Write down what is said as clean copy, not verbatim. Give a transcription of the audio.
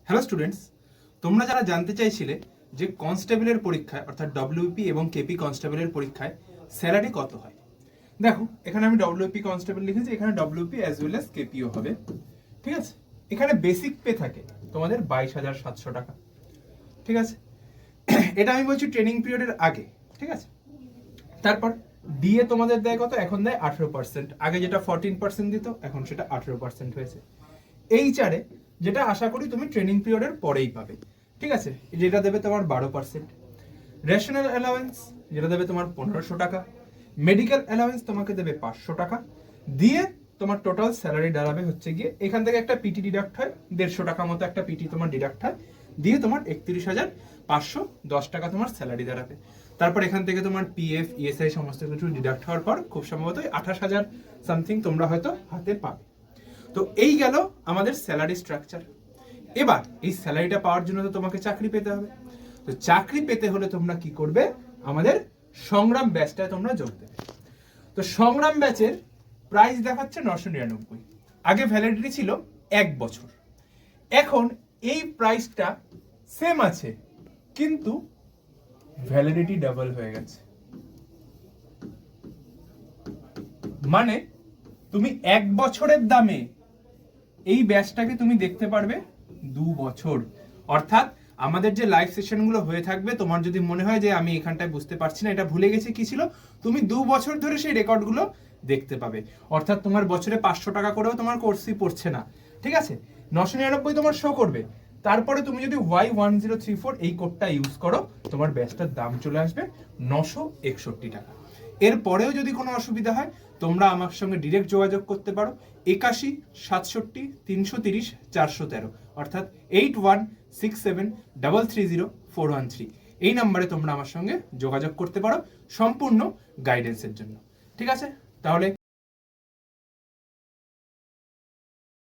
Hello students, তোমরা যারা জানতে চাইছিলে যে কনস্টেবলের পরীক্ষায় অর্থাৎ ডব্লিউপি এবং কেপি কনস্টেবলের পরীক্ষায় স্যালারি কত হয়, দেখো এখানে আমি ডব্লিউপি কনস্টেবল লিখেছি, এখানে ডব্লিউপি অ্যাজ ওয়েল অ্যাজ কেপিও হবে। ঠিক আছে, এখানে বেসিক পে থাকে তোমাদের 22,700 টাকা। ঠিক আছে, এটা আমি বলছি ট্রেনিং পিরিয়ডের আগে। ঠিক আছে, তারপর ডিএ তোমাদের দেয় কত? এখন দেয় 18%। আগে যেটা 14% দিত, এখন সেটা 18% হয়েছে। এইচআরে যেটা আশা করি তুমি ট্রেনিং পিরিয়ডের পরেই পাবে। ঠিক আছে, যেটা দেবে তোমার 12%। রেশনাল অ্যালাওয়েন্স যেটা দেবে তোমার 1500 টাকা। মেডিকেল অ্যালাওয়েন্স তোমাকে দেবে 500 টাকা দিয়ে তোমার টোটাল স্যালারি দাঁড়াবে হচ্ছে গিয়ে, এখান থেকে একটা পিটি ডিডাক্ট হয় 150 টাকা মতো, একটা পিটি তোমার ডিডাক্ট হয়, দিয়ে তোমার 31,510 টাকা তোমার স্যালারি দাঁড়াবে। তারপর এখান থেকে তোমার পিএফ ইএসআই সমস্ত কিছু ডিডাক্ট হওয়ার পর খুব সম্ভবত 28,000 সামথিং তোমরা হয়তো হাতে পাবে। তো এই গেল আমাদের স্যালারি স্ট্রাকচার। এবার এই স্যালারিটা পাওয়ার জন্য তো তোমাকে চাকরি পেতে হবে। তো চাকরি পেতে হলে তোমরা কি করবে? আমাদের সংগ্রাম ব্যাচটায় তোমরা যোগ দেবে। তো সংগ্রাম ব্যাচের প্রাইস দেখাচ্ছে 999। আগে ভ্যালিডিটি ছিল 1 বছর, এখন এই প্রাইসটা সেম আছে কিন্তু ভ্যালিডিটি ডাবল হয়ে গেছে। মানে তুমি 1 বছরের দামে এই ব্যাচটাকে তুমি দেখতে পারবে 2 বছর। অর্থাৎ আমাদের যে লাইভ সেশনগুলো হয়ে থাকবে, তোমার যদি মনে হয় যে আমি এখানটায় বুঝতে পারছি না, এটা ভুলে গেছি কি ছিল, তুমি 2 বছর ধরে সেই রেকর্ডগুলো দেখতে পাবে। অর্থাৎ তোমার বছরে 500 টাকা করেও তোমার কোর্সই পড়ছে না। ঠিক আছে, 999 তোমার শো করবে। তারপরে তুমি যদি Y1034 এই কোডটা ইউজ করো, তোমার ব্যাচটার দাম চলে আসবে 961 টাকা। এরপরেও যদি কোনো অসুবিধা হয়, তোমরা আমার সঙ্গে ডিরেক্ট যোগাযোগ করতে পারো 81 67 330 413, অর্থাৎ 8167330413। এই নাম্বারে তোমরা আমার সঙ্গে যোগাযোগ করতে পারো সম্পূর্ণ গাইডেন্সের জন্য। ঠিক আছে, তাহলে